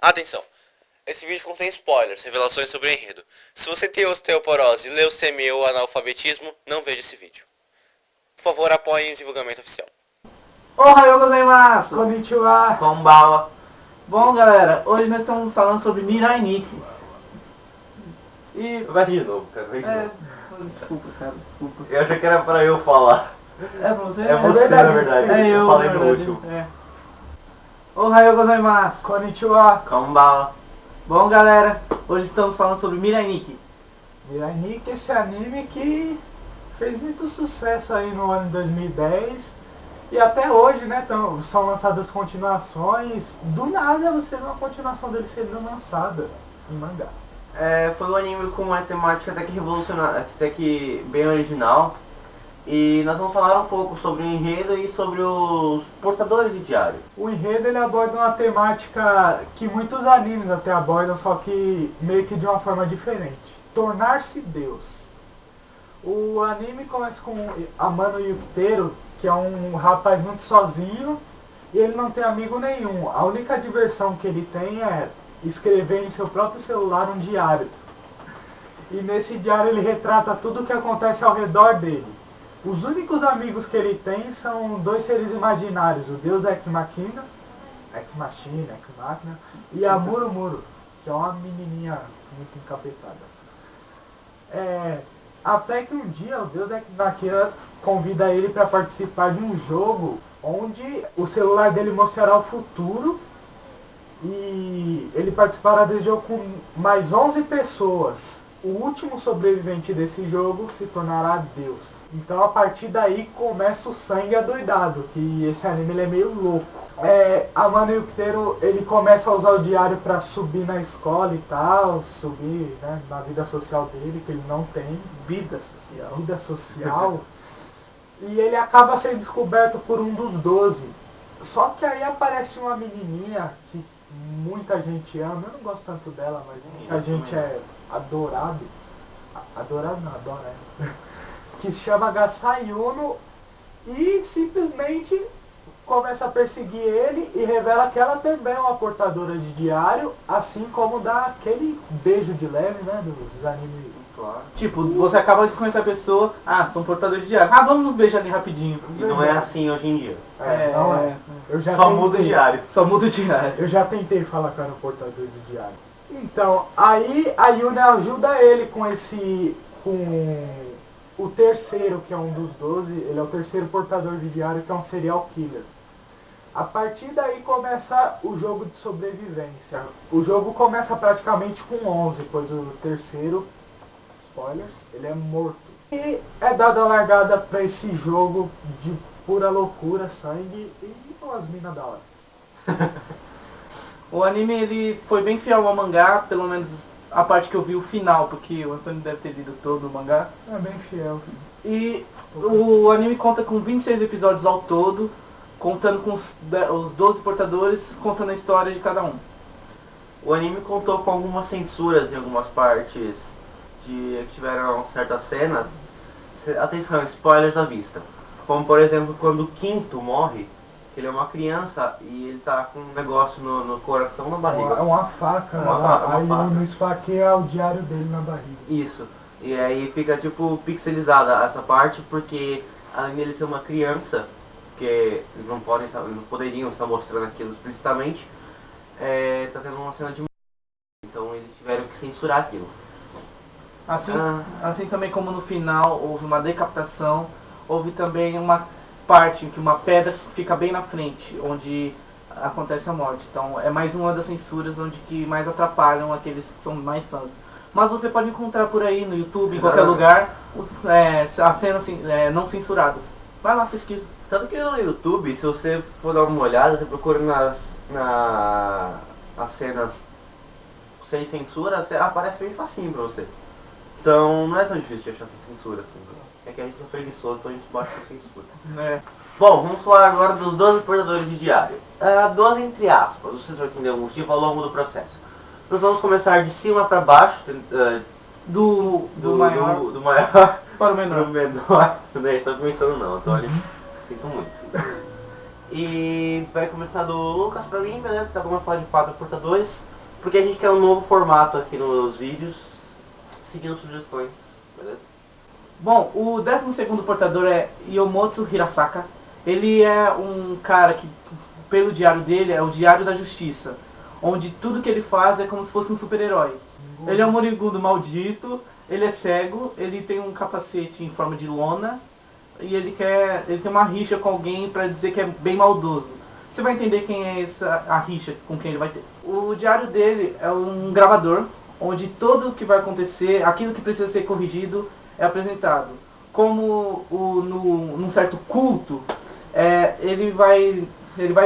Atenção! Esse vídeo contém spoilers, revelações sobre o enredo. Se você tem osteoporose, leucemia ou analfabetismo, não veja esse vídeo. Por favor, apoiem o divulgamento oficial. Ohayou gozaimasu! Konnichiwa! Konbanwa! Bom, galera, hoje nós estamos falando sobre Mirai Nikki. E... Vai de novo, cara, vai de novo. Desculpa, cara, desculpa. Eu achei que era pra eu falar. É pra você? É você, na verdade. É eu falei na no verdade. último. É. Ohayou gozaimasu! Konnichiwa! Konbanwa! Bom, galera, hoje estamos falando sobre Mirai Nikki. Mirai Nikki, esse anime que fez muito sucesso aí no ano de 2010 e até hoje, né, são lançadas continuações. Do nada você vê uma continuação dele sendo lançada em mangá. Foi um anime com uma temática até que revolucionária, até que bem original. E nós vamos falar um pouco sobre o enredo e sobre os portadores de diário. O enredo ele aborda uma temática que muitos animes até abordam, só que meio que de uma forma diferente. Tornar-se Deus. O anime começa com Amano Yukiteru, que é um rapaz muito sozinho e ele não tem amigo nenhum. A única diversão que ele tem é escrever em seu próprio celular um diário. E nesse diário ele retrata tudo o que acontece ao redor dele. Os únicos amigos que ele tem são dois seres imaginários, o Deus Ex Machina, e a Murumuru, que é uma menininha muito encapetada. Até que um dia o Deus Ex Machina convida ele para participar de um jogo onde o celular dele mostrará o futuro e ele participará desse jogo com mais 11 pessoas. O último sobrevivente desse jogo se tornará Deus. Então a partir daí começa o sangue adoidado, que esse anime ele é meio louco. Amano Yukiteru ele começa a usar o diário para subir na escola e tal, subir, né, na vida social dele, que ele não tem vida social. E ele acaba sendo descoberto por um dos 12. Só que aí aparece uma menininha que muita gente ama, eu não gosto tanto dela, mas muita gente é adorado não, adora, que se chama Gasayuno e simplesmente começa a perseguir ele e revela que ela também é uma portadora de diário, assim como dá aquele beijo de leve, né, dos animes. Claro. Tipo, você acaba de conhecer a pessoa, são portadores de diário. Vamos nos beijar ali rapidinho. E não é assim hoje em dia. Não é. Eu já Só muda o diário. Só muda o diário. Eu já tentei falar que era um portador de diário. Então, aí a Yuna ajuda ele com o terceiro, que é um dos 12, ele é o terceiro portador de diário, que é um serial killer. A partir daí começa o jogo de sobrevivência. O jogo começa praticamente com 11, pois o terceiro, spoilers, ele é morto. E é dada a largada pra esse jogo de pura loucura, sangue e umas minas da hora. O anime ele foi bem fiel ao mangá, pelo menos a parte que eu vi o final, porque o Antônio deve ter lido todo o mangá. É bem fiel, sim. E o anime conta com 26 episódios ao todo, contando com os 12 portadores, contando a história de cada um. O anime contou com algumas censuras em algumas partes que tiveram certas cenas. Atenção, spoilers à vista. Como por exemplo quando o Quinto morre, ele é uma criança e ele tá com um negócio no coração, na barriga. É uma faca, aí ele esfaqueia o diário dele na barriga. Isso. E aí fica tipo pixelizada essa parte, porque além dele ser uma criança, que eles não poderiam estar mostrando aquilo explicitamente, tá tendo uma cena de morte. Então eles tiveram que censurar aquilo. Assim também como no final houve uma decapitação, houve também uma parte em que uma pedra fica bem na frente, onde acontece a morte. Então é mais uma das censuras onde que mais atrapalham aqueles que são mais fãs. Mas você pode encontrar por aí no YouTube, em qualquer lugar, as cenas não censuradas. Vai lá, pesquisa. Tanto que no YouTube, se você for dar uma olhada, você procura nas cenas sem censura, aparece bem facinho pra você. Então não é tão difícil de achar essa censura assim. É que a gente é preguiçoso, então a gente baixa por censura. Bom, vamos falar agora dos 12 portadores de diário. 12 entre aspas, vocês vão entender o motivo ao longo do processo. Nós vamos começar de cima para baixo, do maior para o menor. Do menor. Não estou pensando não, Antônio. Sinto muito. E vai começar do Lucas pra mim, beleza? Cada um vai falar de 4 portadores. porque a gente quer um novo formato aqui nos vídeos, seguindo sugestões, beleza? Bom, o 12º portador é Yomotsu Hirasaka. Ele é um cara que, pelo diário dele, é o Diário da Justiça, onde tudo que ele faz é como se fosse um super-herói. Ele é um moribundo maldito, ele é cego, ele tem um capacete em forma de lona, e ele tem uma rixa com alguém pra dizer que é bem maldoso. Você vai entender quem é a rixa com quem ele vai ter. O diário dele é um gravador, onde tudo o que vai acontecer, aquilo que precisa ser corrigido, é apresentado. Como num certo culto, ele vai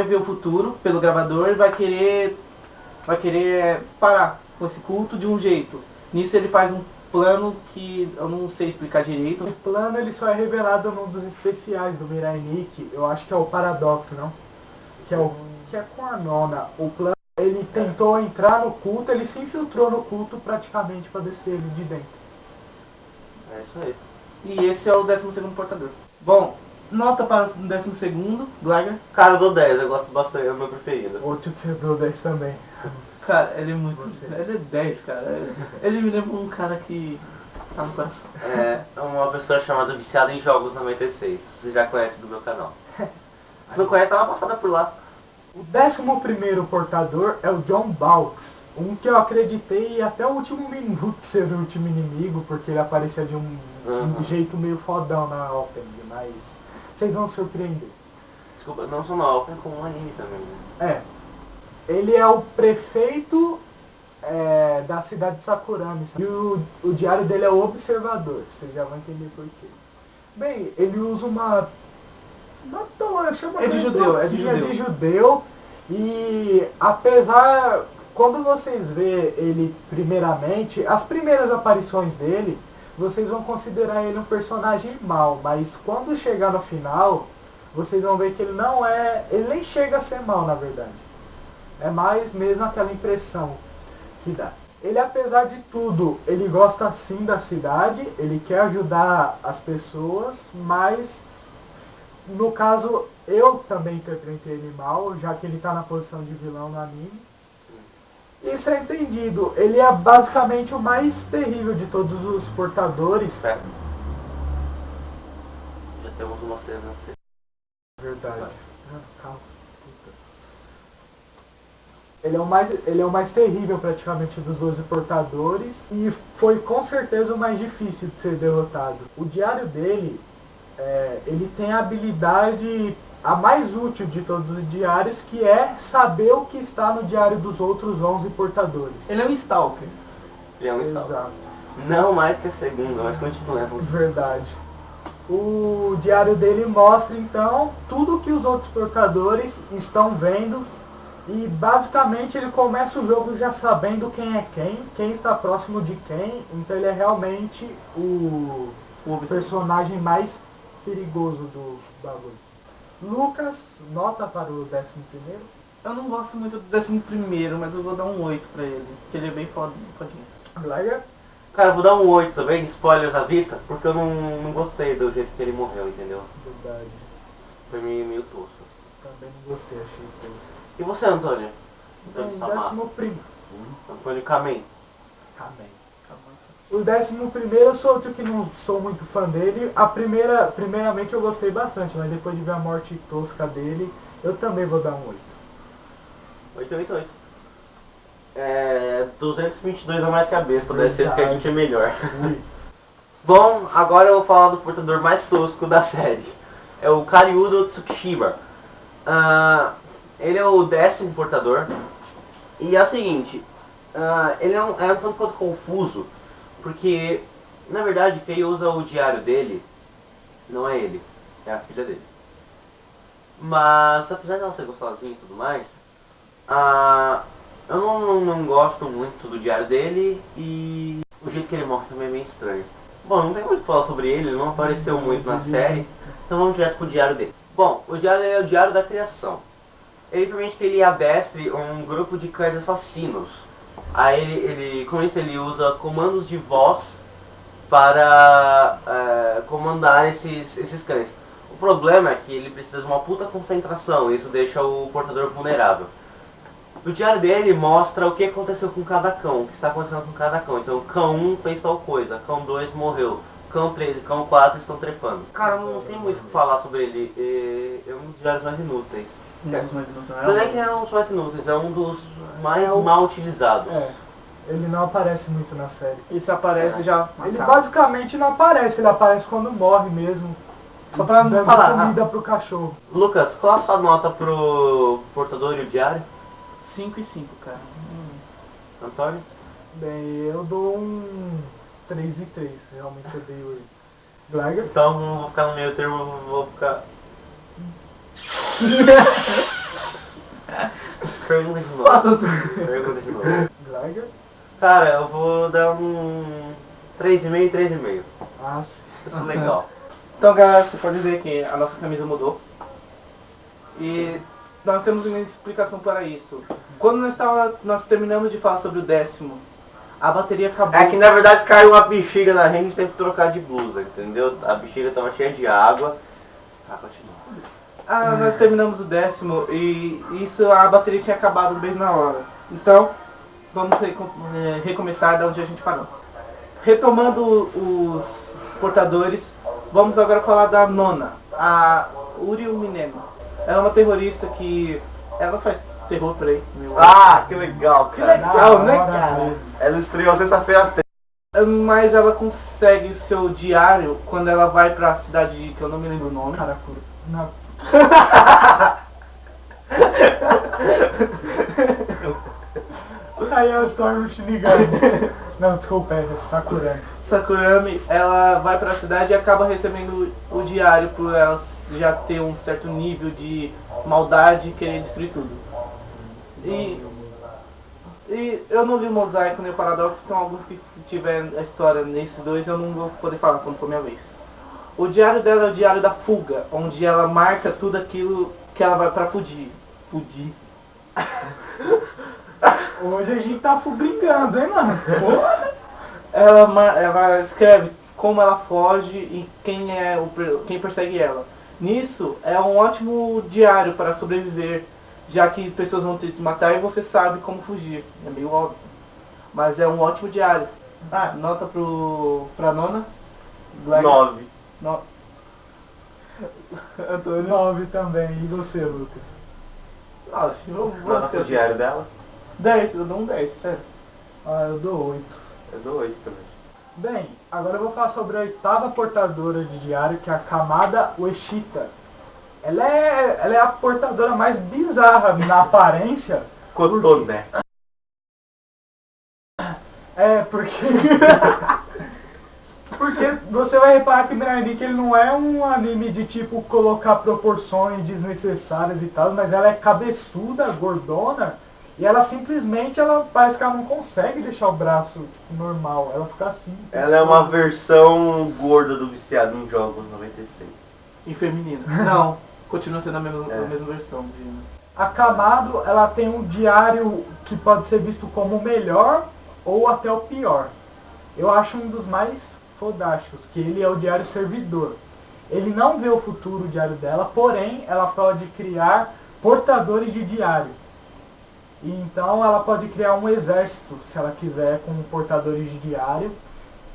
ver o futuro pelo gravador e vai querer parar com esse culto de um jeito. Nisso ele faz um plano que eu não sei explicar direito. O plano ele só é revelado num dos especiais do Mirai Nikki, eu acho que é o Paradox, não? Que é com a nona. O plano, ele tentou entrar no culto, ele se infiltrou no culto praticamente para descer ele de dentro. É isso aí. E esse é o 12º portador. Bom, nota para o 12º, Glider. Cara, eu dou 10, eu gosto bastante, é o meu preferido. Outro que eu dou 10 também. Cara, ele é muito... Ele é 10, cara. Ele me lembra um cara que tá no coração. É uma pessoa chamada Viciada em Jogos 96. Você já conhece do meu canal. Se não conhece, dá uma passada por lá. O 11º portador é o John Balks. Um que eu acreditei até o último minuto ser o último inimigo, porque ele aparecia de um jeito meio fodão na opening, mas vocês vão surpreender. Desculpa, não só na opening, como no anime também. Né? Ele é o prefeito da cidade de Sakurami. E o diário dele é o Observador. Vocês já vão entender por quê. Bem, ele usa uma... É de judeu. E apesar... Quando vocês vê ele primeiramente, as primeiras aparições dele, vocês vão considerar ele um personagem mau. Mas quando chegar no final, vocês vão ver que ele não é... Ele nem chega a ser mau, na verdade. É mais mesmo aquela impressão que dá. Ele, apesar de tudo, ele gosta sim da cidade, ele quer ajudar as pessoas, mas no caso eu também interpretei ele mal, já que ele está na posição de vilão no anime. Isso é entendido. Ele é basicamente o mais terrível de todos os portadores. Certo. Já temos uma cena. Verdade. Calma. Ele é o mais terrível praticamente dos 12 portadores e foi com certeza o mais difícil de ser derrotado. O diário dele, ele tem a habilidade a mais útil de todos os diários, que é saber o que está no diário dos outros 11 portadores. Ele é um Stalker. Ele é um Stalker. Exato. Não mais que a segunda, mas continuamos. Verdade. O diário dele mostra então tudo que os outros portadores estão vendo. E basicamente ele começa o jogo já sabendo quem é quem está próximo de quem, então ele é realmente o personagem mais perigoso do bagulho. Lucas, nota para o 11º? Eu não gosto muito do 11º, mas eu vou dar um 8 pra ele, porque ele é bem fodinho. Glider? Cara, eu vou dar um 8 também, spoilers à vista, porque eu não gostei do jeito que ele morreu, entendeu? Verdade. Foi meio tosco. Também não gostei, achei tosco. E você, Antônio? Antônio Samar. 11º. Antônio Kamen. O 11º eu sou outro que não sou muito fã dele. Primeiramente eu gostei bastante, mas depois de ver a morte tosca dele, eu também vou dar um 8. 8. 222 a mais cabeça, deve ser que a gente é melhor. Bom, agora eu vou falar do portador mais tosco da série. É o Karyudo Tsukishima. Ele é o 10º portador. E é o seguinte, ele é um tanto quanto confuso, porque na verdade quem usa o diário dele não é ele, é a filha dele. Mas apesar dela ser gostosinha e tudo mais, eu não gosto muito do diário dele e o jeito que ele morre também é meio estranho. Bom, não tem muito o que falar sobre ele não apareceu muito na série, então vamos direto pro diário dele. Bom, o diário é o diário da criação. Ele permite que ele adestre um grupo de cães assassinos. Aí com isso ele usa comandos de voz para comandar esses cães. O problema é que ele precisa de uma puta concentração, isso deixa o portador vulnerável. O diário dele mostra o que aconteceu com cada cão, o que está acontecendo com cada cão. Então, cão 1 fez tal coisa, cão 2 morreu, cão 3 e cão 4 estão trepando. Cara, não tem muito o que falar sobre ele, é um dos diários mais inúteis. Não é que é um dos mais inúteis, é um dos mais mal utilizados. É, ele não aparece muito na série. E se aparece já... Ele basicamente não aparece, ele aparece quando morre mesmo. Só pra não dando falar. comida pro cachorro. Lucas, qual a sua nota pro portador e o diário? 5 e 5, cara. Antônio? Bem, eu dou um 3 e 3, realmente eu dei ele. Glagger? Então não vou ficar no meio termo, vou ficar... Pergunta de novo. Pergunta de novo. Glagger? Cara, eu vou dar um 3,5 e 3,5. Ah, sim. Isso é legal. Então, galera, você pode dizer que a nossa camisa mudou. E nós temos uma explicação para isso. Quando nós terminamos de falar sobre o 10º, a bateria acabou. É que na verdade caiu uma bexiga na gente, tem que trocar de blusa, entendeu? A bexiga tava cheia de água. Ah, continua. Nós terminamos o 10º e isso, a bateria tinha acabado bem na hora. Então, vamos recomeçar da onde a gente parou. Retomando os portadores, vamos agora falar da nona, a Uriel Mineno. Ela é uma terrorista que... ela faz terror por aí. Ah, que legal, cara. Que legal, né, hora cara? mesmo. Ela estreou sexta-feira 3. Mas ela consegue seu diário quando ela vai pra cidade que eu não me lembro o nome. Karakura. Não. Aí é o Storm Shinigami. Não, desculpa, é Sakurami. Sakurami, ela vai pra cidade e acaba recebendo o diário por ela já ter um certo nível de maldade e querer destruir tudo. E eu não li o Mosaico nem o Paradoxo, então alguns que tiverem a história nesses dois eu não vou poder falar quando for minha vez. O diário dela é o diário da fuga, onde ela marca tudo aquilo que ela vai pra fugir. Fugir. Hoje a gente tá brigando, hein, mano? Porra! Ela escreve como ela foge e quem persegue ela. Nisso é um ótimo diário para sobreviver, já que pessoas vão te matar e você sabe como fugir. É meio óbvio. Mas é um ótimo diário. Nota pra nona? 9. Antônio? 9 também. E você, Lucas? Nota pro diário dela? 10, eu dou um 10, sério. Eu dou 8. Eu dou 8 também. Bem, agora eu vou falar sobre a 8ª portadora de diário, que é a Kamada Ueshita. Ela é a portadora mais bizarra na aparência. Cotoné. Porque você vai reparar que Mirandique ele não é um anime de tipo colocar proporções desnecessárias e tal, mas ela é cabeçuda, gordona, e ela simplesmente parece que ela não consegue deixar o braço normal, ela fica assim. Ela é uma versão gorda do Viciado em Jogos 96. E feminina. Não, continua sendo a mesma versão. A Kamado, ela tem um diário que pode ser visto como o melhor ou até o pior. Eu acho um dos mais fodásticos, que ele é o diário servidor. Ele não vê o futuro, o diário dela, porém ela pode criar portadores de diário. E então ela pode criar um exército, se ela quiser, com portadores de diário.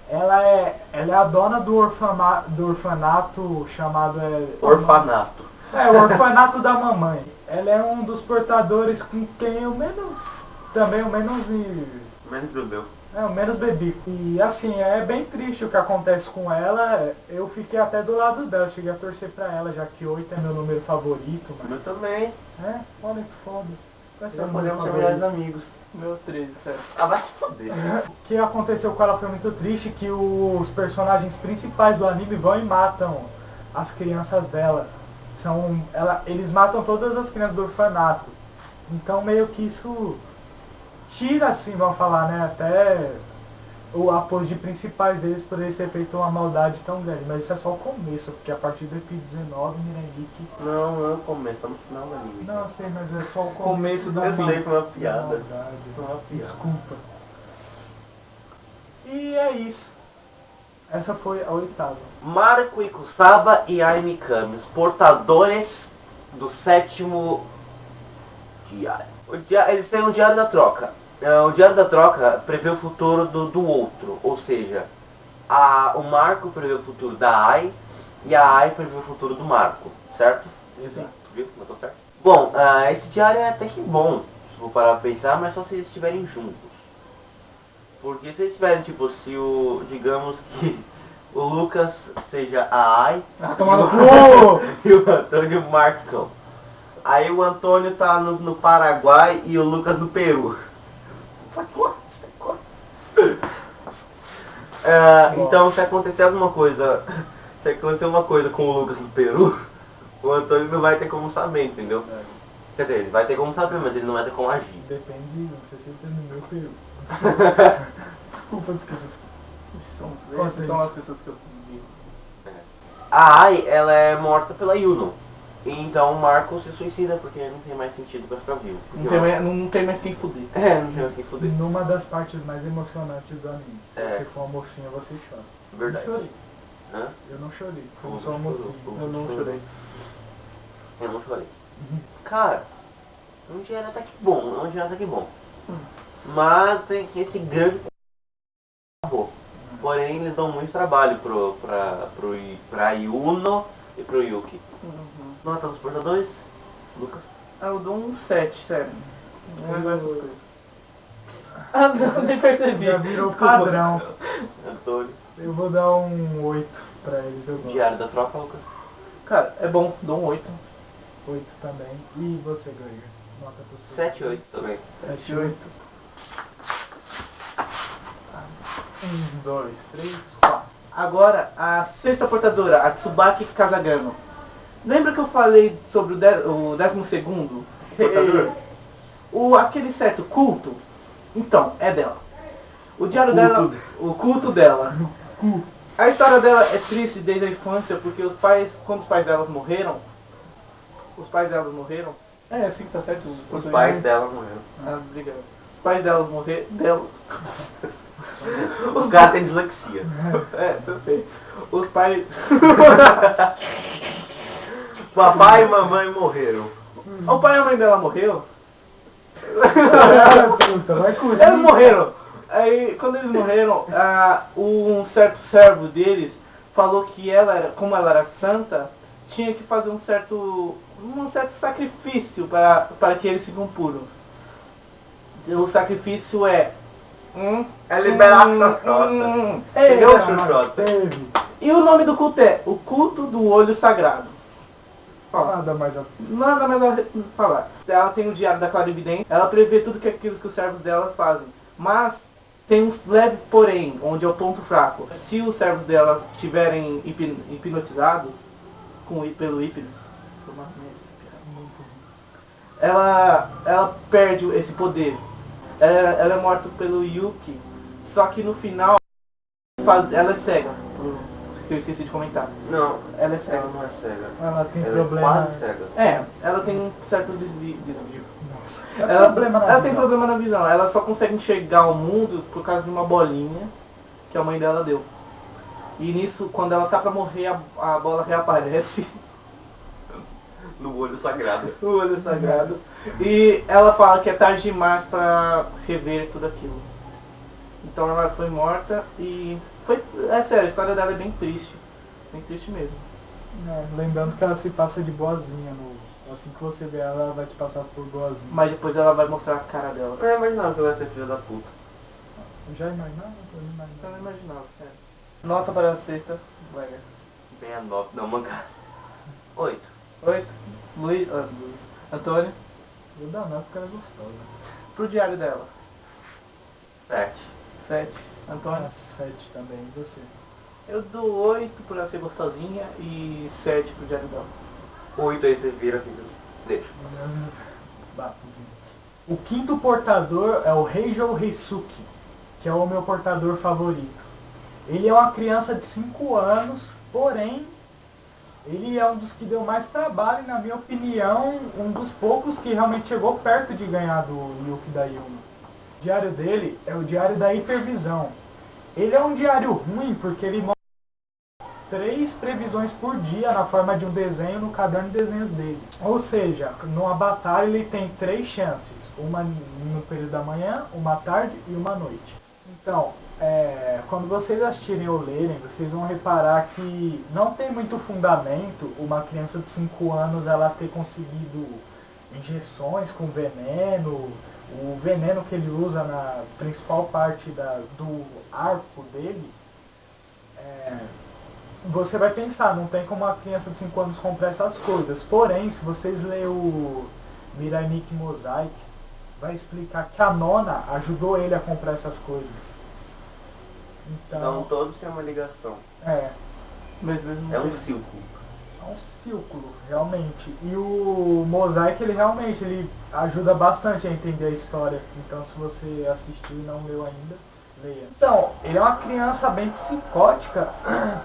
Ela é a dona do orfanato chamado... Orfanato. O orfanato da mamãe. Ela é um dos portadores com quem eu menos bebeu. o menos bebi. E assim, é bem triste o que acontece com ela. Eu fiquei até do lado dela, cheguei a torcer pra ela, já que 8 é meu número favorito. Mas... Eu também. Olha que foda. Já podemos ser melhores amigos. Meu 13, sério. Vai se foder. O que aconteceu com ela foi muito triste, que os personagens principais do anime vão e matam as crianças dela. Eles matam todas as crianças do orfanato. Então meio que isso tira, assim, vamos falar, né, até o apoio de principais deles por eles terem feito uma maldade tão grande. Mas isso é só o começo, porque a partir do EP 19, Mirandique... Não é o começo, tá no final do anime. Não, sei, mas é só o Começo do Eu fim. sei, foi uma piada. Maldade. Foi uma piada. Desculpa. E é isso. Essa foi a 8ª. Marco Ikusaba e Ai Mikami, os portadores do 7º diário. Eles têm um diário da troca. O diário da troca prevê o futuro do outro, ou seja, o Marco prevê o futuro da Ai e a Ai prevê o futuro do Marco, certo? Sim. Viu? Não tô certo? Bom, esse diário é até que bom, se for parar pra pensar, mas só se eles estiverem juntos. Porque se eles estiverem, tipo, se digamos que o Lucas seja a Ai Toma no cu! e o Antônio o Marcão. Aí o Antônio tá no Paraguai e o Lucas no Peru. Sacou? Então se acontecer alguma coisa, se acontecer uma coisa com o Lucas no Peru, o Antônio não vai ter como saber, entendeu? Quer dizer, ele vai ter como saber, mas ele não vai ter como agir. Depende, não sei se ele tá no meu Peru. Desculpa. Essas são as pessoas que eu vi. A Ai, ela é morta pela Yuno. Então o Marco se suicida porque não tem mais sentido pra ficar vivo. Não tem mais quem fuder. Não tem mais quem fuder. Numa das partes mais emocionantes do anime. Se É. você for uma mocinha, você chora. Verdade. Eu chorei. Hã? Eu não chorei. Eu Você sou uma chorou. mocinha. Eu não chorei. Eu não chorei. Cara, é um dinheiro até que bom, Mas tem esse grande porém eles dão muito trabalho pra Yuno e pro Yuki. Nota dos portadores, Lucas? Eu dou um 7, sério. Não é igual essas coisas. Não, nem percebi. Já virou Desculpa. padrão. Antônio. Eu vou dar um 8 pra eles, eu gosto. Diário da troca, Lucas? Cara, é bom, dou um 8. 8 também. E você, Gregor? Nota pro 7 e 8 também. 7 e 8. 1, 2, 3, 4. Agora, a sexta portadora, a Tsubaki Kazagano. Lembra que eu falei sobre o 12º portador? Aquele certo culto? Então, é dela. O diário dela, o culto dela. A história dela é triste desde a infância, porque quando os pais delas morreram, é assim que tá certo? Os pais dela morreram. Obrigado. Os pais delas morreram, O cara tem dislexia. Eu sei. Os pais... Papai e mamãe morreram. O pai e a mãe dela morreu? Vai com Eles morreram. Aí, quando eles morreram, um certo servo deles falou que como ela era santa, tinha que fazer um certo sacrifício para que eles fiquem puros. O sacrifício é liberar a Xoxota. Entendeu, Xoxota? E o nome do culto é o culto do olho sagrado. Nada mais a falar. Ela tem o diário da clarividência, ela prevê tudo aquilo que os servos delas fazem. Mas tem um leve porém, onde é o ponto fraco. Se os servos delas estiverem hipnotizados pelo hipnos, ela perde esse poder. Ela é morta pelo Yuki, só que no final ela é cega. Que eu esqueci de comentar. Não, ela é cega. ela não é cega. Ela tem Ela problema. é quase cega. Ela tem um certo desvio. Nossa. Ela tem problema na visão. Ela só consegue enxergar o mundo por causa de uma bolinha que a mãe dela deu. E nisso, quando ela tá pra morrer, a bola reaparece. No olho sagrado. O olho sagrado. E ela fala que é tarde demais pra rever tudo aquilo. Então ela foi morta e... É sério, a história dela é bem triste. Bem triste mesmo. Lembrando que ela se passa de boazinha. Assim que você vê ela vai te passar por boazinha. Mas depois ela vai mostrar a cara dela. Eu imaginava que ela ia ser filha da puta. Já imaginava? Eu não imaginava, sério. Nota para a sexta. Vai, Bem a 9, não, mangá. 8. 8. Luiz. Antônio. Vou dar nota porque ela é gostosa. Pro diário dela. 7. 7. Antônio. 7 também, e você? Eu dou 8 por ela ser gostosinha e 7 pro diário dela. 8 aí você vira assim, deixa. O quinto portador é o Reijou Reisuki, que é o meu portador favorito. Ele é uma criança de 5 anos, porém, ele é um dos que deu mais trabalho, na minha opinião, um dos poucos que realmente chegou perto de ganhar do Yuki da Yuno. O diário dele é o diário da hipervisão. Ele é um diário ruim porque ele mostra 3 previsões por dia na forma de um desenho no caderno de desenhos dele. Ou seja, numa batalha ele tem 3 chances, uma no período da manhã, uma à tarde e uma à noite. Então, quando vocês assistirem ou lerem, vocês vão reparar que não tem muito fundamento uma criança de 5 anos ela ter conseguido injeções com veneno, o veneno que ele usa na principal parte do arco dele. Você vai pensar, não tem como uma criança de 5 anos comprar essas coisas. Porém, se vocês lerem o Mirai Nikki Mosaic, vai explicar que a Nona ajudou ele a comprar essas coisas. Então todos têm uma ligação. Mas mesmo É um tempo. círculo. É um círculo, realmente. E o Mosaic, ele realmente ajuda bastante a entender a história. Então, se você assistiu e não leu ainda, leia. Então, ele é uma criança bem psicótica,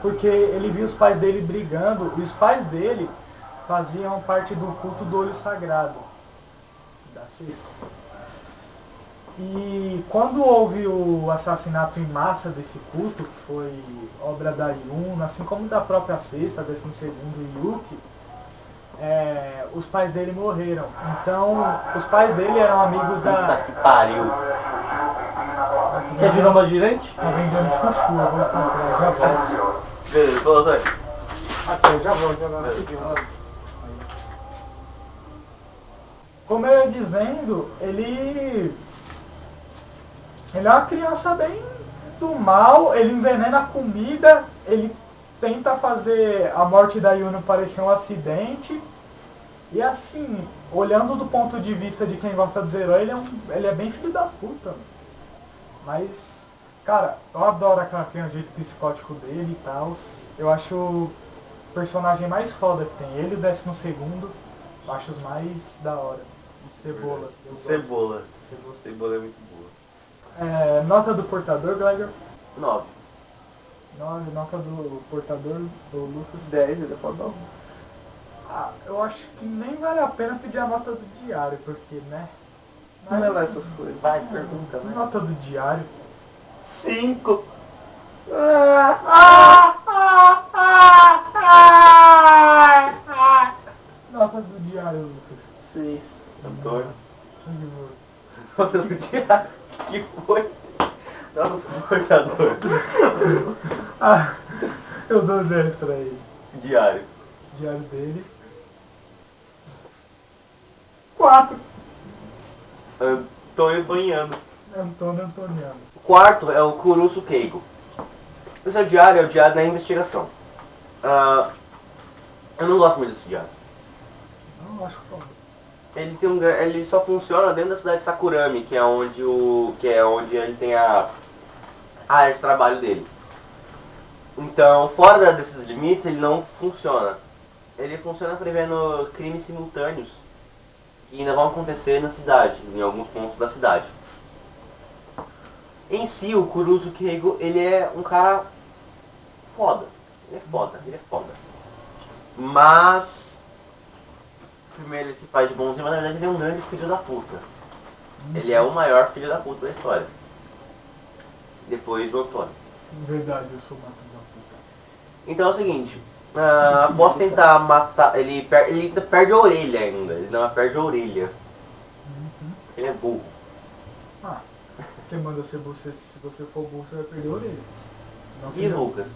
porque ele viu os pais dele brigando, e os pais dele faziam parte do culto do olho sagrado, da Cesta. E quando houve o assassinato em massa desse culto, que foi obra da Yuna, assim como da própria Cesta, 12º Yuki, os pais dele morreram. Então, os pais dele eram amigos da... Que pariu. Quer girar uma girante? Tá vendendo chuchu, eu vou comprar, já volto. Beleza, falou, Zé. Aqui, eu já volto. Como eu ia dizendo, ele é uma criança bem do mal, ele envenena a comida, ele tenta fazer a morte da Yuna parecer um acidente. E assim, olhando do ponto de vista de quem gosta dos heróis, ele é bem filho da puta. Mas, cara, eu adoro aquele jeito psicótico dele e tal. Eu acho o personagem mais foda que tem. Ele e o 12º, eu acho os mais da hora. E Cebola. Cebola é muito boa. Nota do portador, Gleiger? 9. 9, nota do portador, do Lucas? 10, ele é fodão. Eu acho que nem vale a pena pedir a nota do diário, porque, né? Não é lá essas coisas. Vai, pergunta, né? Nota do diário. 5. Nota do diário, Lucas. 6. Antônio. Por Nota do diário. Que foi? Nota do portador. Eu dou 10 pra ele. Diário. Diário dele. 4. Antônio Tonhano. Antônio Antoniano. O quarto é o Kurusu Keigo. Esse diário é o diário da investigação. Eu não gosto muito desse diário. Não, acho que foda. Ele só funciona dentro da cidade de Sakurami, que é onde ele tem a área de trabalho dele. Então, fora desses limites, ele não funciona. Ele funciona prevendo crimes simultâneos que ainda vão acontecer na cidade, em alguns pontos da cidade. Em si, o Kurusu Keigo, ele é um cara foda. Ele é foda. Mas, primeiro ele se faz de bonzinho, mas na verdade ele é um grande filho da puta. Ele é o maior filho da puta da história. Depois do Antônio. Verdade, eu sou uma filha da puta. Então é o seguinte, após tentar matar, ele perde a orelha ainda, ele não perde a orelha. Ele é burro. Quem manda ser burro, se você for burro, você vai perder a orelha. Não E seja- Lucas?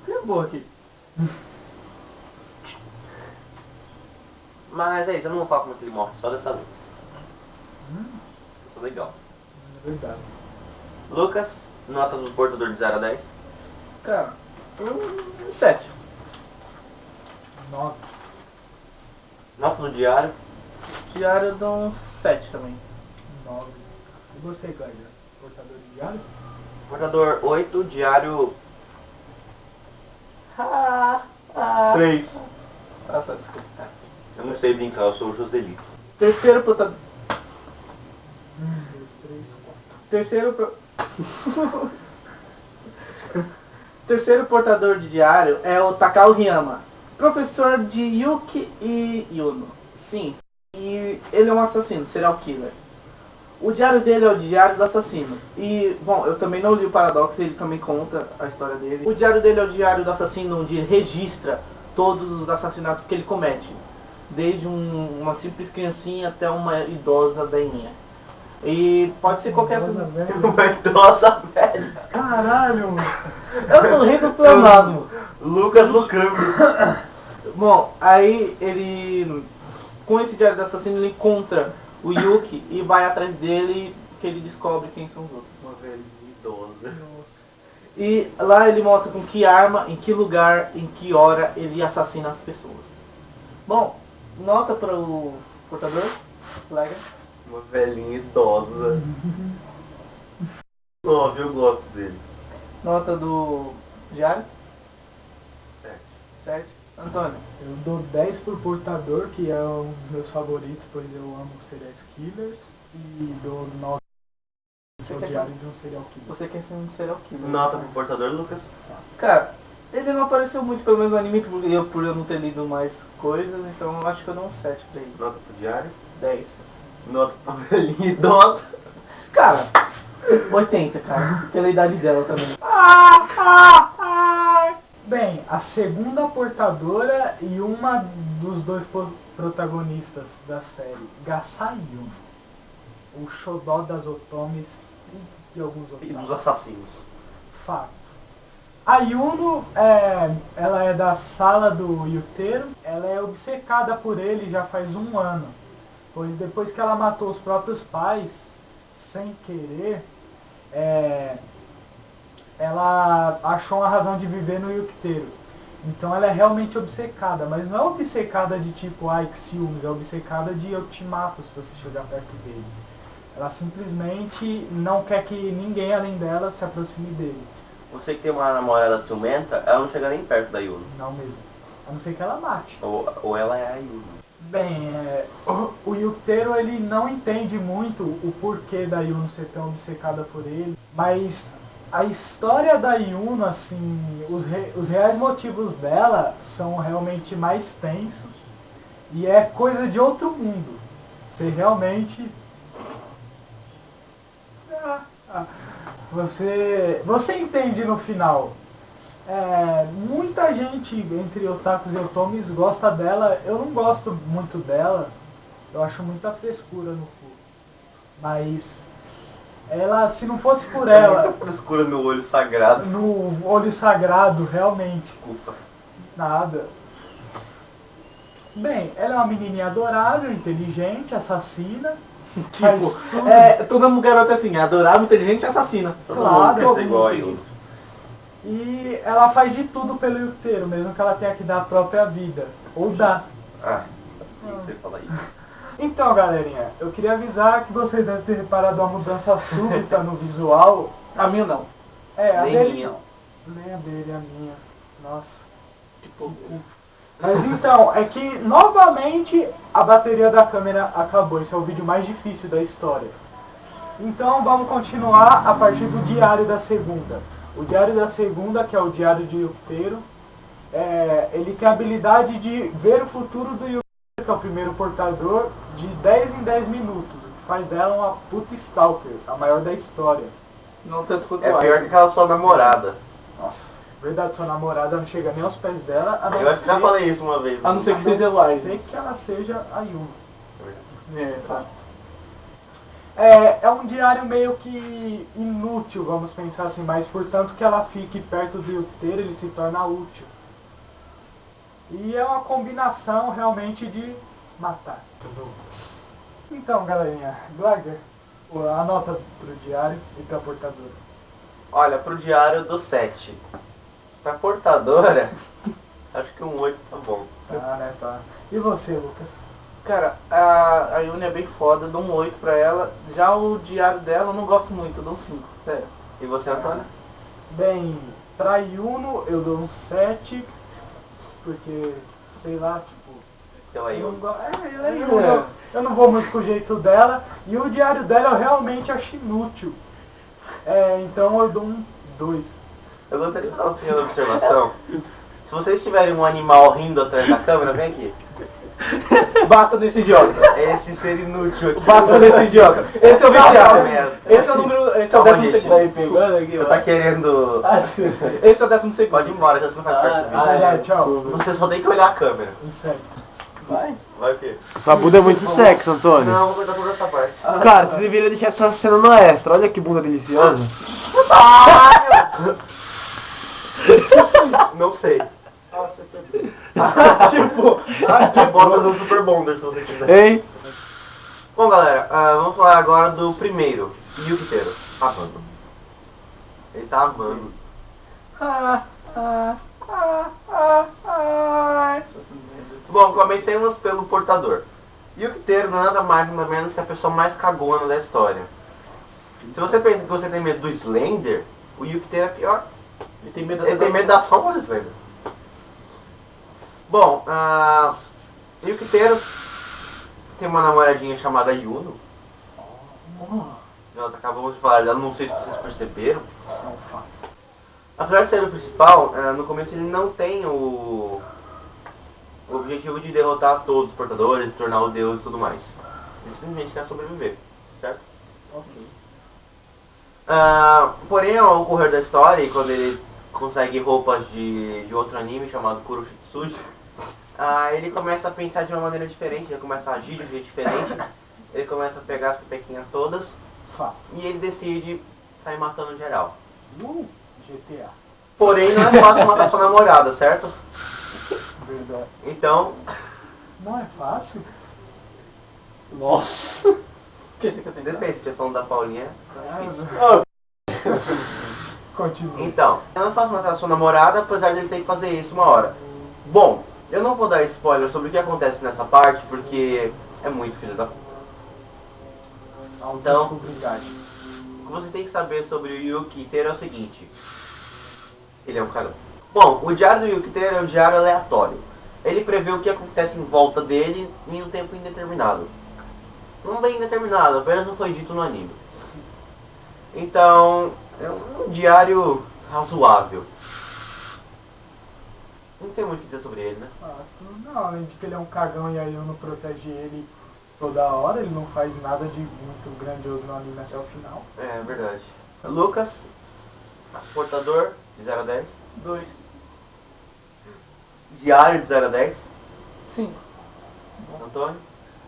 Que boa aqui. Mas é isso, eu não vou falar como é que ele morre, só dessa vez. Isso é legal. É verdade. Lucas, nota do portador de 0 a 10. Cara, 7. 9. Nota do diário. Diário eu dou um 7 também. 9. E você, Gleiger? Portador de diário? Portador 8, diário 3. Tá, desculpa. Eu não sei brincar, eu sou o Joselito. Terceiro portador. 1, 2, 3, 4. Terceiro portador de diário é o Takao Hiyama, professor de Yuki e Yuno. Sim, e ele é um assassino, serial killer. O diário dele é o diário do assassino. E, bom, eu também não li o Paradox, ele também conta a história dele. O diário dele é o diário do assassino, onde registra todos os assassinatos que ele comete. Desde uma simples criancinha até uma idosa velhinha. E pode ser qualquer... Uma idosa velha. Caralho! Eu tô reclamado. Lucas Lucambo. Bom, aí ele... Com esse diário do assassino ele encontra o Yuki e vai atrás dele, que ele descobre quem são os outros. Uma velhinha idosa. E lá ele mostra com que arma, em que lugar, em que hora ele assassina as pessoas. Bom, nota para o portador, colega. Uma velhinha idosa. Óbvio, eu gosto dele. Nota do diário? 7. 7. Antônio? Eu dou 10 pro portador, que é um dos meus favoritos, pois eu amo serial killers. E dou 9 pro diário de um serial killer. Você quer ser um serial killer? Nota pro portador, Lucas. Cara, ele não apareceu muito, pelo menos no anime, por eu não ter lido mais coisas, então eu acho que eu dou um 7 pra ele. Nota pro diário. 10. Nota pro velhinha idosa. Cara, 80, cara. Pela idade dela também. Bem, a segunda portadora e uma dos dois protagonistas da série, Gasayuno, o xodó das otomes e de alguns outros. E dos assassinos. Fato. A Yuno, ela é da sala do Yutero, ela é obcecada por ele já faz um ano, pois depois que ela matou os próprios pais, sem querer, ela achou uma razão de viver no Yukiteiro. Então ela é realmente obcecada, mas não é obcecada de tipo, ai que ciúmes, é obcecada de eu te mato se você chegar perto dele. Ela simplesmente não quer que ninguém além dela se aproxime dele. Você que tem uma namorada ciumenta, ela não chega nem perto da Yuno. Não mesmo. A não ser que ela mate. Ou ela é a Yuno. Bem, o Yukiteiro ele não entende muito o porquê da Yuno ser tão obcecada por ele, mas a história da Yuno, assim, os reais motivos dela são realmente mais tensos e é coisa de outro mundo. Você realmente... Você entende no final. Muita gente entre otakus e otomis gosta dela. Eu não gosto muito dela. Eu acho muita frescura no cu. Mas ela, se não fosse por ela... Muita frescura no olho sagrado. No olho sagrado, realmente. Desculpa. Nada. Bem, ela é uma menininha adorável, inteligente, assassina. Faz tudo. Toda garota assim, adorável, inteligente e assassina. Claro, Todo mundo quer ser igual a Yuno. E ela faz de tudo pelo Yukiteiro, mesmo que ela tenha que dar a própria vida. Ou dá. Tem que você falar isso. Então, galerinha, eu queria avisar que vocês devem ter reparado uma mudança súbita no visual. A minha não. A Nem dele minha. não. Nem a dele, a minha. Nossa. Que pouco. Mas então, é que novamente a bateria da câmera acabou. Esse é o vídeo mais difícil da história. Então vamos continuar a partir do diário da segunda. O diário da segunda, que é o diário de Yukiteiro, ele tem a habilidade de ver o futuro do Yukiteiro, que é o primeiro portador, de 10 em 10 minutos. O que faz dela uma puta stalker, a maior da história. Não tanto quanto É pior que aquela sua namorada. Nossa, verdade, sua namorada não chega nem aos pés dela, a não Eu acho que já ser- falei isso uma vez. A não ser que seja a não live. ser que ela seja a Yuma. Tá. É um diário meio que inútil, vamos pensar assim, mas portanto que ela fique perto do Yukiteiro, ele se torna útil. E é uma combinação realmente de matar. Então, galerinha, Glagger, a nota pro diário e pra portadora. Olha, pro diário eu dou 7. Pra portadora, acho que um 8 tá bom. Tá, né, tá. E você, Lucas? Cara, a Yuni é bem foda, eu dou um 8 pra ela. Já o diário dela eu não gosto muito, eu dou um 5. Sério. E você, Antônio? Bem, pra Yuno eu dou um 7, porque, sei lá, tipo... Então aí, Eu não, É. eu não vou muito com o jeito dela. E o diário dela eu realmente acho inútil. Então eu dou um 2. eu gostaria de fazer uma pequena observação. Se vocês tiverem um animal rindo atrás da câmera, vem aqui. Bata nesse idiota. Esse ser inútil aqui. Bata nesse idiota. Esse é o viciado. merda. Esse é o número. Esse é o Calma, 12º. gente. Daí pegando aqui, Você ó. tá querendo... Esse é o 12º. Pode ir embora, já você não faz parte do vídeo. Tchau. Você só tem que olhar a câmera. Sério. Vai. Vai o quê? Sua bunda é muito sexy, Antônio. Não, vou cortar toda essa parte. Cara, você deveria deixar essa cena no extra. Olha que bunda deliciosa. Não sei. Tipo. Pode fazer um Super Bonder se você quiser. Hein? Bom, galera, vamos falar agora do primeiro, Yukiteru, amando. Ele tá amando. Bom, comecemos pelo portador. Yukiteru não é nada mais nada menos que a pessoa mais cagona da história. Se você pensa que você tem medo do Slender, o Yukiteru é pior. Ele tem medo Ele tem medo da sombra do Slender. Bom, Yukiteru tem uma namoradinha chamada Yuno. Nós acabamos de falar dela, não sei se vocês perceberam. Apesar de ser o principal, no começo ele não tem o objetivo de derrotar todos os portadores, tornar o deus e tudo mais. Ele simplesmente quer sobreviver, certo? Ok. Porém, ao ocorrer da história, e quando ele consegue roupas de outro anime chamado Kuroshitsuji, ele começa a pensar de uma maneira diferente, ele começa a agir de um jeito diferente, ele começa a pegar as pepequinhas todas, e ele decide sair matando geral. GTA. Porém, não é fácil matar sua namorada, certo? Verdade. Então, Não é fácil? Nossa. O que você quer tentar? depende, se você falando da Paulinha, é difícil. Continua. Então, eu não faço matar sua namorada, apesar dele ter que fazer isso uma hora. Bom, eu não vou dar spoiler sobre o que acontece nessa parte, porque é muito filho da... Então, o que você tem que saber sobre o Yukiteru é o seguinte. Ele é um cara. Bom, o diário do Yukiteru é um diário aleatório. Ele prevê o que acontece em volta dele em um tempo indeterminado. Não bem indeterminado, apenas não foi dito no anime. Então, é um diário razoável. Não tem muito o que dizer sobre ele, né? Não, além de que ele é um cagão e a Yuno protege ele toda hora, ele não faz nada de muito grandioso no anime até o final. É verdade. Lucas, portador de 0 a 10. 2. Diário de 0 a 10. 5. Antônio,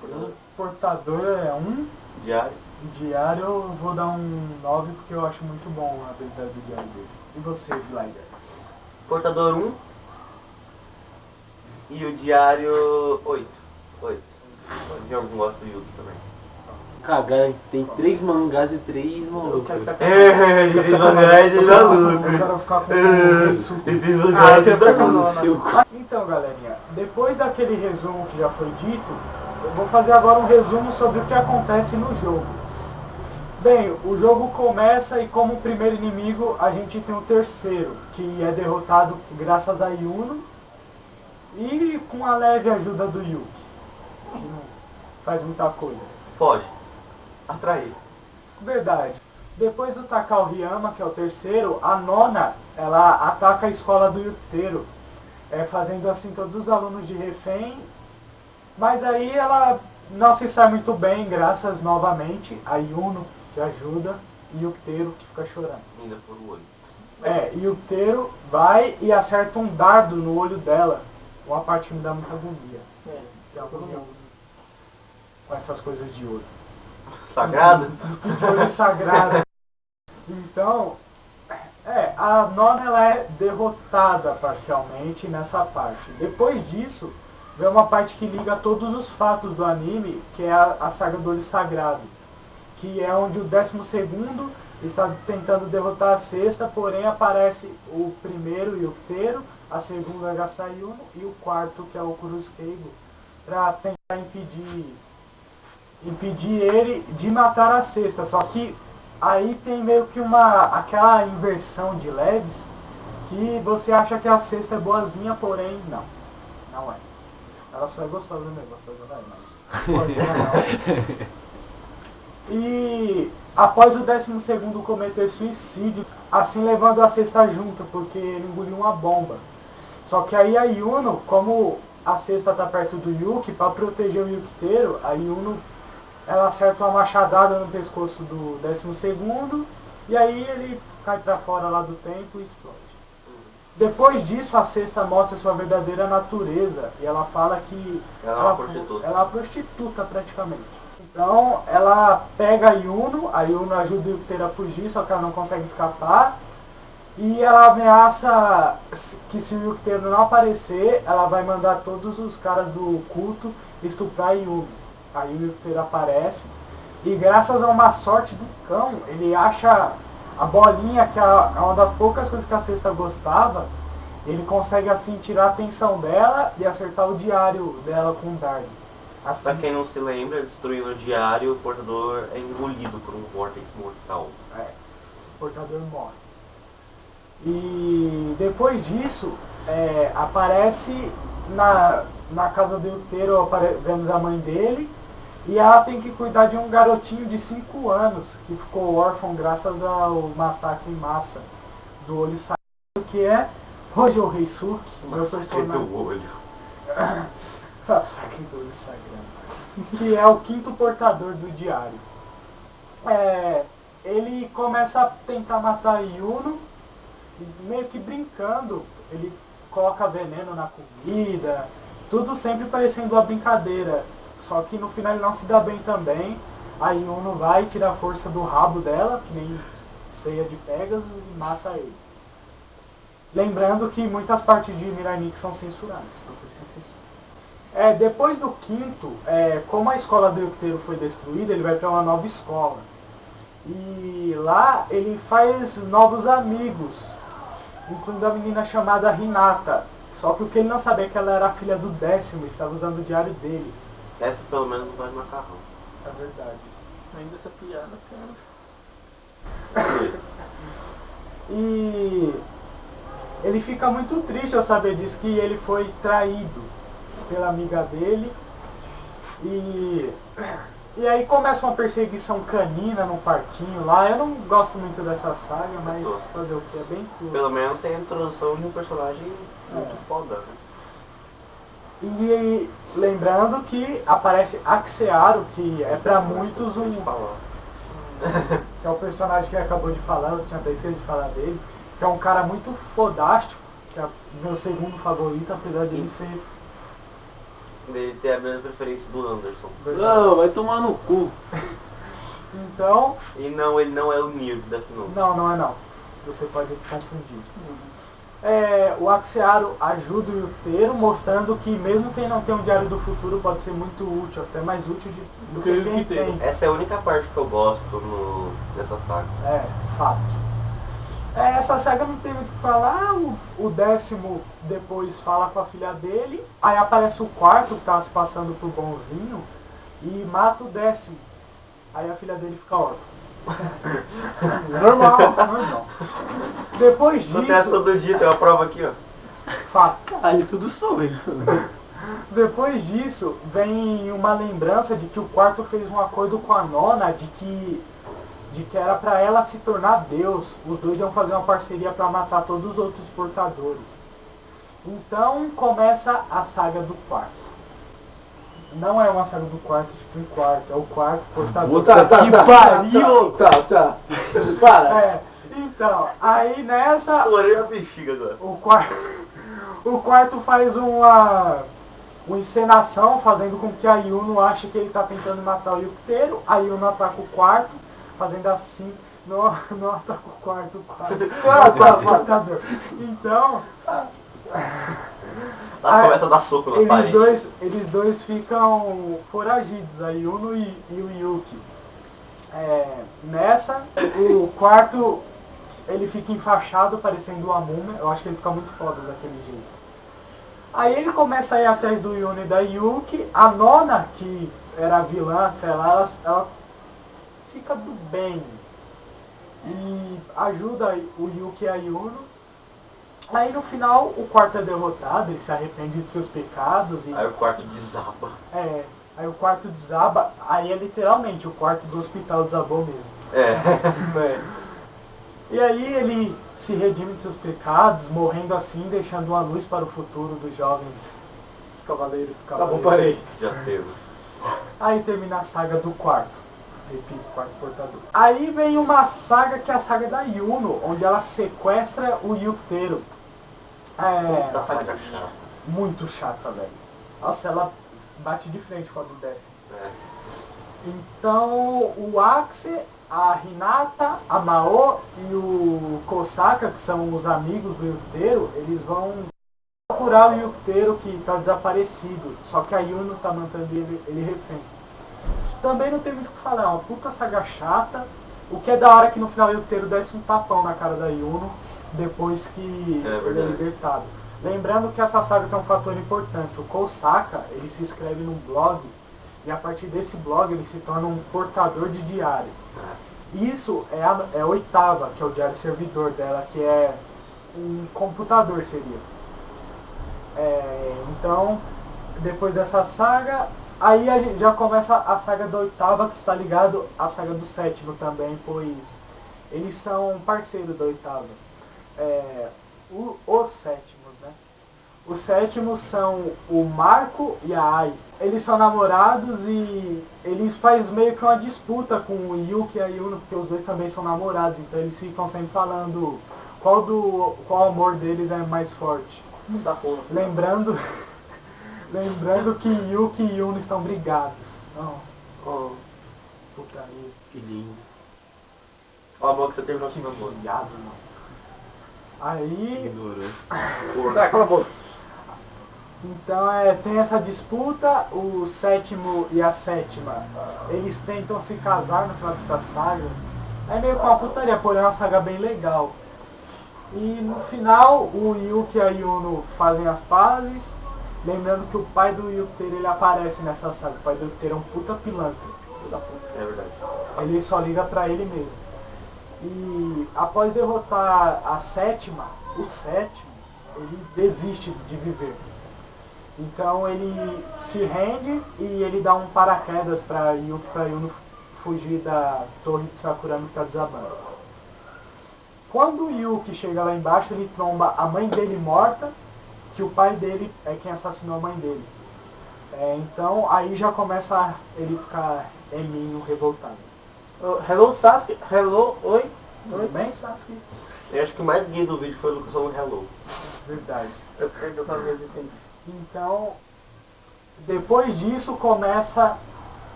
portador. Portador é 1. Diário. Diário eu vou dar um 9 porque eu acho muito bom a habilidade do diário dele. E você, Glider? Portador 1. E o diário 8. 8. Eu não gosto do Yuki também. Cagar, tem 3 mangás e 3 malucos. Ele tem mangás e Eu quero ficar com isso. Então, galerinha, depois daquele resumo que já foi dito, eu vou fazer agora um resumo sobre o que acontece no jogo. Bem, o jogo começa e como primeiro inimigo a gente tem o terceiro, que é derrotado graças a Yuno e com a leve ajuda do Yuki, que não faz muita coisa. Foge. Atrair. Verdade. Depois do Takao Ryama, que é o terceiro, a nona, ela ataca a escola do Yukiteru, fazendo assim todos os alunos de refém, mas aí ela não se sai muito bem, graças novamente a Yuno, que ajuda, e Yukiteru, que fica chorando. Ainda por o olho. Yukiteru vai e acerta um dardo no olho dela, uma parte que me dá muita agonia. Que é agonia com essas coisas de olho. Sagrado? De olho sagrado. Então, a nona ela é derrotada parcialmente nessa parte. Depois disso, vem uma parte que liga todos os fatos do anime, que é a saga do olho sagrado. Que é onde o 12º está tentando derrotar a sexta, porém aparece o primeiro Yukiteru, a segunda Gasayuno e o quarto, que é o Kuruskeigo, para tentar impedir ele de matar a sexta. Só que aí tem meio que aquela inversão de leves, que você acha que a sexta é boazinha, porém não é. Ela só é gostosa mesmo, gostosa não é, mas boazinha não. E após o 12º cometer suicídio, assim levando a sexta junto, porque ele engoliu uma bomba. Só que aí a Yuno, como a cesta tá perto do Yuki, pra proteger o Yukiteiro, a Yuno, ela acerta uma machadada no pescoço do 12º, e aí ele cai pra fora lá do templo e explode. Depois disso, a cesta mostra sua verdadeira natureza, e ela fala que Ela é uma prostituta. ela é uma prostituta praticamente. Então, ela pega a Yuno ajuda o Yukiteiro a fugir, só que ela não consegue escapar. E ela ameaça que se o Yukiteiro não aparecer, ela vai mandar todos os caras do culto estuprar a Yuno. Aí o Yukiteiro aparece, e graças a uma sorte do cão, ele acha a bolinha, que é uma das poucas coisas que a cesta gostava. Ele consegue assim tirar a atenção dela e acertar o diário dela com um dardo. Assim, Pra quem não se lembra, destruindo o diário, o portador é engolido por um vórtice mortal. o portador morre. E depois disso, aparece na casa do Yukiteiro, vemos a mãe dele, e ela tem que cuidar de um garotinho de 5 anos, que ficou órfão graças ao massacre em massa do Olho Sagrado, que é Hojo Heisuke, meu personagem. do olho. Massacre do Olho Sagrado. Que é o 5º portador do diário. Ele começa a tentar matar Yuno, meio que brincando. Ele coloca veneno na comida, tudo sempre parecendo uma brincadeira. Só que no final ele não se dá bem também. A Yuno vai tirar a força do rabo dela, que nem ceia de Pegasus, e mata ele. Lembrando que muitas partes de Mirai Nikki são censuradas, procure sem censura. Depois do 5º, como a escola do Yukiteiro foi destruída, ele vai para uma nova escola. E lá ele faz novos amigos, incluindo a menina chamada Hinata. Só que o que ele não sabia é que ela era a filha do 10º, estava usando o diário dele. Essa pelo menos não vai de macarrão. É verdade. Ainda essa piada, cara. E ele fica muito triste ao saber disso, que ele foi traído pela amiga dele. E aí começa uma perseguição canina no parquinho lá. Eu não gosto muito dessa saga, mas fazer o que? É bem tudo. Pelo menos tem a introdução de um personagem muito foda, né? E lembrando que aparece Axearo, que é pra muitos que é o personagem que acabou de falar, eu tinha até esquecido de falar dele, que é um cara muito fodástico, que é meu segundo favorito, apesar de ele ser... Ele tem a mesma preferência do Anderson. Não, vai tomar no cu. Então... E não, ele não é o Neo de Death Note. Não é não. Você pode confundir. O Axearo ajuda o Yukiteiro, mostrando que mesmo quem não tem um diário do futuro pode ser muito útil, até mais útil do que quem tem. Essa é a única parte que eu gosto dessa saga. Fato. Essa saga não tem muito o que falar. O 10º depois fala com a filha dele, aí aparece o 4º que tava se passando por bonzinho e mata o 10º. Aí a filha dele fica órfã. Normal. Depois disso... Acontece todo dia, tem uma prova aqui, ó. Fato. Ali tudo soube. Depois disso, vem uma lembrança de que o 4º fez um acordo com a nona de que era pra ela se tornar Deus. Os dois iam fazer uma parceria pra matar todos os outros portadores. Então começa a saga do 4º. Não é uma saga do 4º, tipo um quarto, é o 4º portador. Que pariu! Tá. Para. Então, aí nessa... Porém a bexiga agora. O 4º faz uma encenação, fazendo com que a Yuno ache que ele tá tentando matar o Yukiteiro. A Yuno ataca o 4º, fazendo assim... Não ataca o 4º, o portador. Então... Ela começa a dar soco na parede. Eles dois ficam foragidos, a Yuno e o Yuki. Nessa, o 4º ele fica enfaixado, parecendo uma múmia. Eu acho que ele fica muito foda daquele jeito. Aí ele começa a ir atrás do Yuno e da Yuki. A nona, que era a vilã até lá, ela fica do bem e ajuda o Yuki e a Yuno. Aí no final o 4º é derrotado, ele se arrepende de seus pecados e... Aí o 4º desaba. Aí o 4º desaba, aí é literalmente o 4º do hospital desabou mesmo. E aí ele se redime de seus pecados, morrendo assim, deixando uma luz para o futuro dos jovens Cavaleiros. Tá bom, parei. Já teve. Aí termina a saga do quarto. Repito, quarto portador. Aí vem uma saga que é a saga da Yuno, onde ela sequestra o Yukiteru. Tá saga chata. Muito chata, velho. Nossa, ela bate de frente com a do décimo. Então, o Axe, a Hinata, a Mao e o Kosaka, que são os amigos do Yukiteru, eles vão procurar o Yukiteru que está desaparecido. Só que a Yuno está mantendo ele refém. Também não tem muito o que falar, é uma puta saga chata. O que é da hora é que no final o Yukiteru desce um tapão na cara da Yuno depois que ele é libertado. Lembrando que essa saga tem um fator importante. O Kosaka, ele se inscreve num blog e a partir desse blog ele se torna um portador de diário. Isso é a oitava, que é o diário servidor dela, que é um computador seria. Então, depois dessa saga, aí a gente já começa a saga da oitava, que está ligado à saga do sétimo também, pois eles são parceiros da oitava. Os sétimos, né? Os sétimos são o Marco e a Ai. Eles são namorados e eles fazem meio que uma disputa com o Yuki e a Yuno, porque os dois também são namorados, então eles ficam sempre falando qual amor deles é mais forte. Lembrando que Yuki e Yuno estão brigados. Putaria. Que lindo. Ó, amor, que você terminou assim, amor. Viado, mano. Aí. Tá, cala a boca. Então tem essa disputa, o sétimo e a sétima, eles tentam se casar no final dessa saga. É meio que uma putaria, porém é uma saga bem legal. E no final o Yuki e a Yuno fazem as pazes. Lembrando que o pai do Yukiteru ele aparece nessa saga. O pai do Yukiteru é um puta pilantra. É verdade. Ele só liga pra ele mesmo. E após derrotar a sétima, o sétimo, ele desiste de viver. Então ele se rende e ele dá um paraquedas pra Yuki e pra Yuno fugir da torre de Sakurami que tá desabando. Quando o Yuki chega lá embaixo, ele tromba a mãe dele morta, que o pai dele é quem assassinou a mãe dele. Então aí já começa ele ficar eminho, revoltado. Hello Sasuke, hello, oi? Tudo bem, Sasuke? Eu acho que o mais gay do vídeo foi o Lucas falando hello. Verdade. Eu perdeu com a minha existência. Então, depois disso começa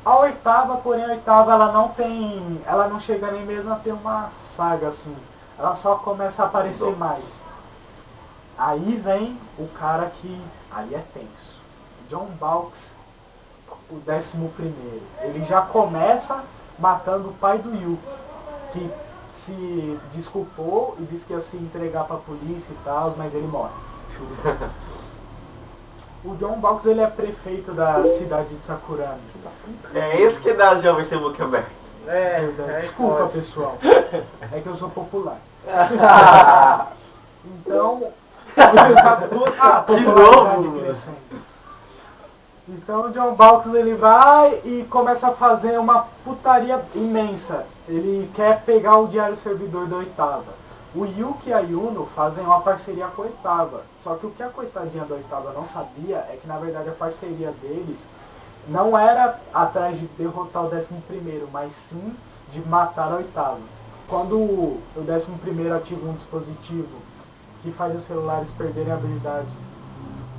a oitava, porém a oitava ela não chega nem mesmo a ter uma saga assim. Ela só começa a aparecer mais. Aí vem o cara que aí é tenso. John Balks, o 11º. Ele já começa matando o pai do Yuki, que se desculpou e disse que ia se entregar pra polícia e tal, mas ele morre. O John Balks ele é prefeito da cidade de Sakurami. É esse que dá jovem ser boca aberta. Desculpa, pessoal. É que eu sou popular. Então, a popularidade crescendo. Então o John Balks ele vai e começa a fazer uma putaria imensa. Ele quer pegar o diário servidor da oitava. O Yuki e a Yuno fazem uma parceria com a oitava. Só que o que a coitadinha da oitava não sabia é que na verdade a parceria deles não era atrás de derrotar o 11º, mas sim de matar a oitava. Quando o 11º ativa um dispositivo que faz os celulares perderem a habilidade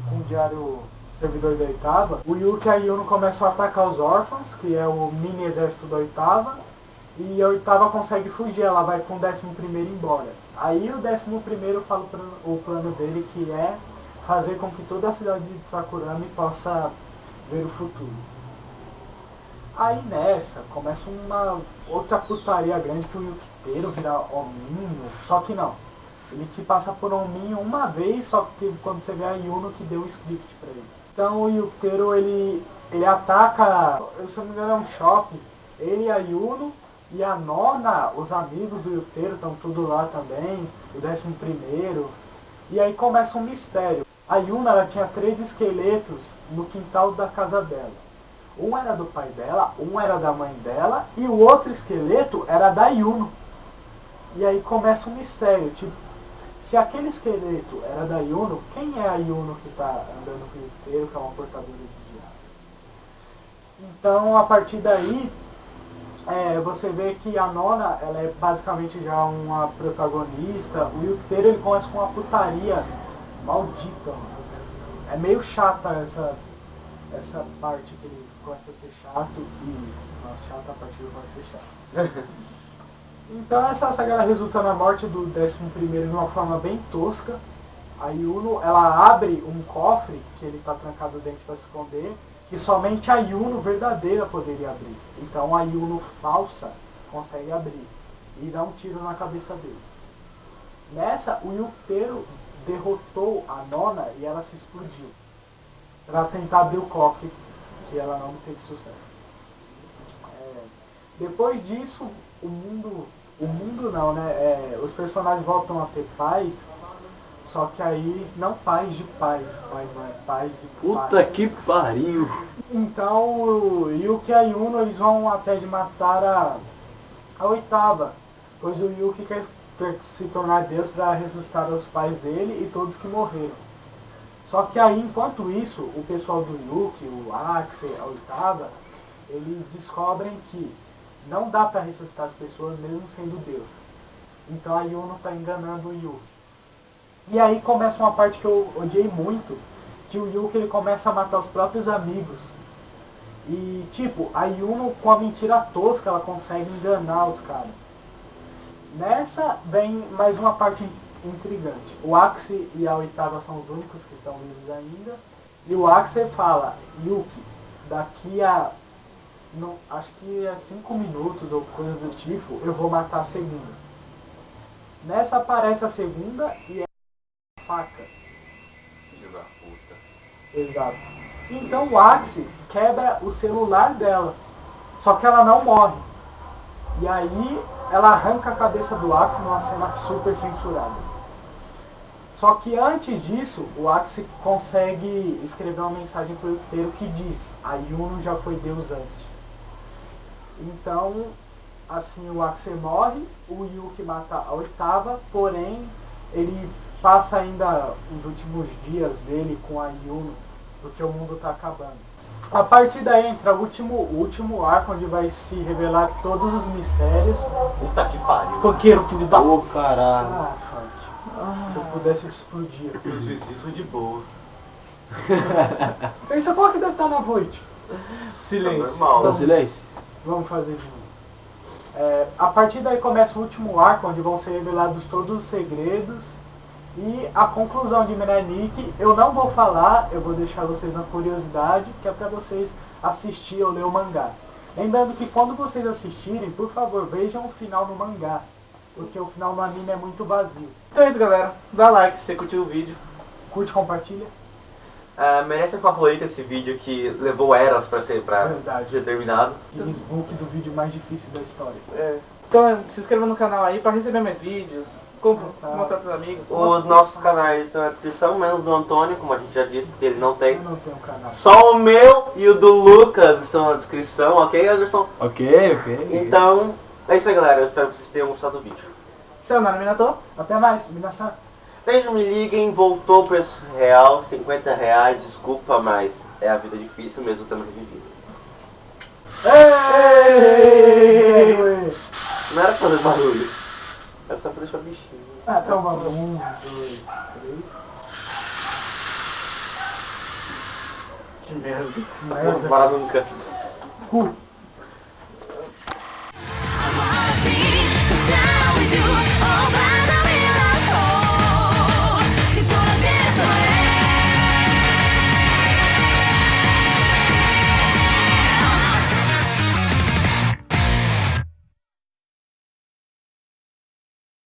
com o diário servidor da oitava, o Yuki e a Yuno começam a atacar os órfãos, que é o mini exército da oitava, e a oitava consegue fugir, ela vai com o 11º embora. Aí o 11º fala o plano dele, que é fazer com que toda a cidade de Sakurami possa ver o futuro. Aí nessa, começa uma outra putaria grande que o Yukiteru vira hominho, só que não. Ele se passa por hominho uma vez, só que quando você vê a Yuno que deu o script pra ele. Então o Yukiteru ele ataca, se não me engano é um shopping, ele e a Yuno e a nona, os amigos do Yukiteru estão tudo lá também, o 11º, e aí começa um mistério. A Yuno ela tinha 3 esqueletos no quintal da casa dela. Um era do pai dela, um era da mãe dela e o outro esqueleto era da Yuno. E aí começa um mistério, tipo, se aquele esqueleto era da Yuno, quem é a Yuno que está andando o Rio inteiro, que é uma portadora de diabo? Então, a partir daí, você vê que a Nona, ela é basicamente já uma protagonista. O Yuteiro, ele começa com uma putaria maldita, mano. É meio chata essa parte que ele começa a ser chato e... Nossa, chata a partir do começa a ser chato. Então essa saga resulta na morte do 11º de uma forma bem tosca. A Yuno, ela abre um cofre que ele está trancado dentro para se esconder, que somente a Yuno verdadeira poderia abrir. Então a Yuno falsa consegue abrir e dá um tiro na cabeça dele. Nessa, o Yuteiro derrotou a Nona e ela se explodiu para tentar abrir o cofre, que ela não teve sucesso. Depois disso, o mundo não, né? Os personagens voltam a ter paz, só que aí não paz de paz, mas não é paz de paz. Puta que pariu! Então o Yuki e a Yuno, eles vão até de matar a oitava, pois o Yuki quer se tornar Deus para ressuscitar os pais dele e todos que morreram. Só que aí, enquanto isso, o pessoal do Yuki, o Axel, a oitava, eles descobrem que não dá para ressuscitar as pessoas mesmo sendo Deus. Então a Yuno está enganando o Yuki. E aí começa uma parte que eu odiei muito, que o Yuki ele começa a matar os próprios amigos. E tipo, a Yuno com a mentira tosca, ela consegue enganar os caras. Nessa vem mais uma parte intrigante. O Axel e a oitava são os únicos que estão vivos ainda. E o Axel fala, Yuki, daqui a... Não, acho que é 5 minutos ou coisa do tipo, eu vou matar a segunda. Nessa aparece a segunda e é a faca. Filho da puta. Exato. Então o Axel quebra o celular dela. Só que ela não morre. E aí ela arranca a cabeça do Axel numa cena super censurada. Só que antes disso, o Axel consegue escrever uma mensagem para o Yuteiro que diz: a Yuno já foi Deus antes. Então, assim, o Axel morre, o Yuki mata a oitava, porém, ele passa ainda os últimos dias dele com a Yuno, porque o mundo está acabando. A partir daí entra o último arco, onde vai se revelar todos os mistérios. Puta que pariu. Foqueiro, filho da... Ô caralho! Fonte. Se eu pudesse, eu te explodia. Eu fiz isso de boa. Pensa qual que deve estar na Void. Silêncio. Normal. Tá silêncio? Vamos fazer de novo. A partir daí começa o último arco, onde vão ser revelados todos os segredos. E a conclusão de Mirai Nikki, eu não vou falar, eu vou deixar vocês na curiosidade, que é para vocês assistir ou ler o mangá. Lembrando que quando vocês assistirem, por favor, vejam o final no mangá, porque o final no anime é muito vazio. Então é isso, galera. Dá like se você curtiu o vídeo. Curte, compartilha. Merece a favorita esse vídeo que levou eras pra ser Verdade. terminado. Guinness Book do vídeo mais difícil da história. Então se inscreva no canal aí para receber mais vídeos, mostrar pros amigos. Os nossos canais estão na descrição, menos do Antônio, como a gente já disse, porque ele não tem. Eu não tenho canal. Só o meu e o do Lucas estão na descrição, ok, Anderson? Ok. Então, é isso aí, galera. Eu espero que vocês tenham gostado do vídeo. Seu nome, Minato? Até mais, Minasan. Beijo, me liguem, voltou o preço real, R$50, desculpa, mas é a vida difícil mesmo, estamos revividos. Não era pra fazer barulho, era só pra deixar o bichinho. Então vamos. 1, 2, 3. Que merda. Merda. Vou parar nunca. Cu. I wanna see